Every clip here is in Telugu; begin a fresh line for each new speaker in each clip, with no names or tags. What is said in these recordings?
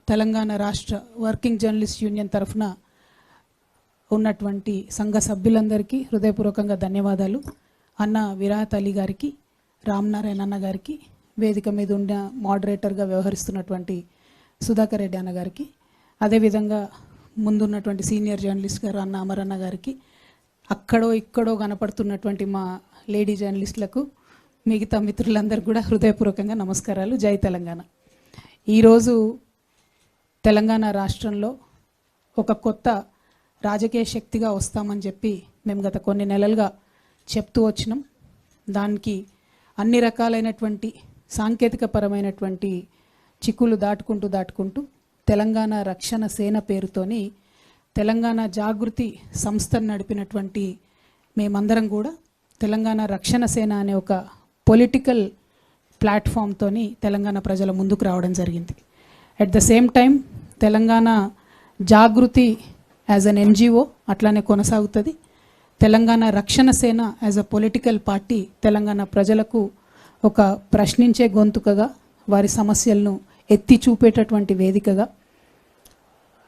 తెలంగాణ రాష్ట్ర వర్కింగ్ జర్నలిస్ట్ యూనియన్ తరఫున ఉన్నటువంటి సంఘ సభ్యులందరికీ హృదయపూర్వకంగా ధన్యవాదాలు. అన్న విరాట్ అలీ గారికి, రామనారాయణ అన్న గారికి, వేదిక మీద ఉన్న మోడరేటర్గా వ్యవహరిస్తున్నటువంటి సుధాకర్ రెడ్డి అన్న గారికి, అదేవిధంగా ముందున్నటువంటి సీనియర్ జర్నలిస్ట్ గారు అన్న అమరన్న గారికి, అక్కడో ఇక్కడో కనపడుతున్నటువంటి మా లేడీ జర్నలిస్టులకు, మిగతా మిత్రులందరూ కూడా హృదయపూర్వకంగా నమస్కారాలు. జై తెలంగాణ. ఈరోజు తెలంగాణ రాష్ట్రంలో ఒక కొత్త రాజకీయ శక్తిగా వస్తామని చెప్పి మేము గత కొన్ని నెలలుగా చెప్తూ వచ్చినాం. దానికి అన్ని రకాలైనటువంటి సాంకేతికపరమైనటువంటి చిక్కులు దాటుకుంటూ తెలంగాణ రక్షణ సేన పేరుతోని తెలంగాణ జాగృతి సంస్థను నడిపినటువంటి మేమందరం కూడా తెలంగాణ రక్షణ సేన అనే ఒక పొలిటికల్ ప్లాట్ఫామ్తోని తెలంగాణ ప్రజల ముందుకు రావడం జరిగింది. At the same time Telangana Jagruthi as an NGO అట్లానే కొనసాగుతుంది. Telangana Rakshana Sena as a political party Telangana ప్రజలకు ఒక ప్రశ్నించే గొంతుకగా, వారి సమస్యలను ఎత్తి చూపేటటువంటి వేదికగా,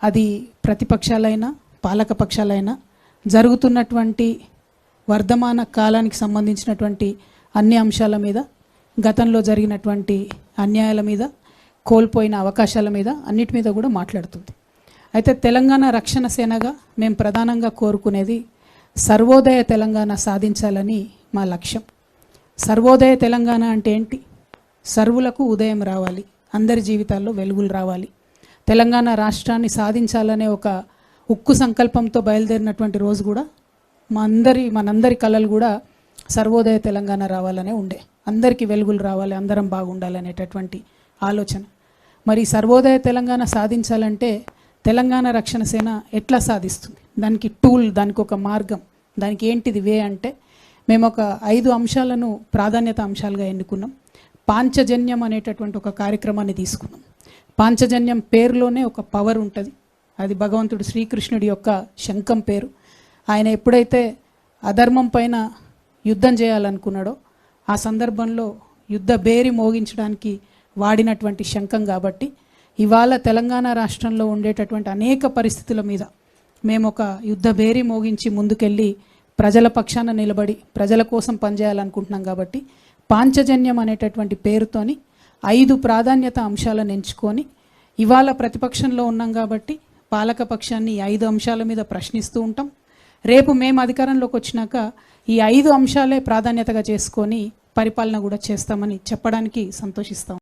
అది ప్రతిపక్షాలైనా పాలకపక్షాలైనా జరుగుతున్నటువంటి వర్ధమాన కాలానికి సంబంధించినటువంటి అన్ని అంశాల మీద, గతంలో జరిగినటువంటి అన్యాయాల మీద, కోల్పోయిన అవకాశాల మీద, అన్నిటి మీద కూడా మాట్లాడుతుంది. అయితే తెలంగాణ రక్షణ సేనగా మేము ప్రధానంగా కోరుకునేది సర్వోదయ తెలంగాణ సాధించాలని మా లక్ష్యం. సర్వోదయ తెలంగాణ అంటే ఏంటి? సర్వులకు ఉదయం రావాలి, అందరి జీవితాల్లో వెలుగులు రావాలి. తెలంగాణ రాష్ట్రాన్ని సాధించాలనే ఒక ఉక్కు సంకల్పంతో బయలుదేరినటువంటి రోజు కూడా మనందరి కళలు కూడా సర్వోదయ తెలంగాణ రావాలనే ఉండే. అందరికీ వెలుగులు రావాలి, అందరం బాగుండాలనేటటువంటి ఆలోచన. మరి సర్వోదయ తెలంగాణ సాధించాలంటే తెలంగాణ రక్షణ సేన ఎట్లా సాధిస్తుంది? దానికి టూల్, దానికి ఒక మార్గం, దానికి ఏంటిది వే అంటే మేము ఒక 5 అంశాలను ప్రాధాన్యత అంశాలుగా ఎన్నుకున్నాం. పాంచజన్యం అనేటటువంటి ఒక కార్యక్రమాన్ని తీసుకున్నాం. పాంచజన్యం పేరులోనే ఒక పవర్ ఉంటుంది. అది భగవంతుడు శ్రీకృష్ణుడి యొక్క శంఖం పేరు. ఆయన ఎప్పుడైతే అధర్మం పైన యుద్ధం చేయాలనుకున్నాడో ఆ సందర్భంలో యుద్ధ బేరి మోగించడానికి వాడినటువంటి శంఖం. కాబట్టి ఇవాళ తెలంగాణ రాష్ట్రంలో ఉండేటటువంటి అనేక పరిస్థితుల మీద మేము ఒక యుద్ధ బేరి మోగించి ముందుకెళ్ళి ప్రజల పక్షాన నిలబడి ప్రజల కోసం పనిచేయాలనుకుంటున్నాం. కాబట్టి పాంచజన్యం అనేటటువంటి పేరుతోని 5 ప్రాధాన్యత అంశాలను ఎంచుకొని ఇవాళ ప్రతిపక్షంలో ఉన్నాం కాబట్టి పాలక పక్షాన్ని 5 అంశాల మీద ప్రశ్నిస్తూ ఉంటాం. రేపు మేము అధికారంలోకి వచ్చినాక ఈ 5 అంశాలే ప్రాధాన్యతగా చేసుకొని పరిపాలన కూడా చేస్తామని చెప్పడానికి సంతోషిస్తాం.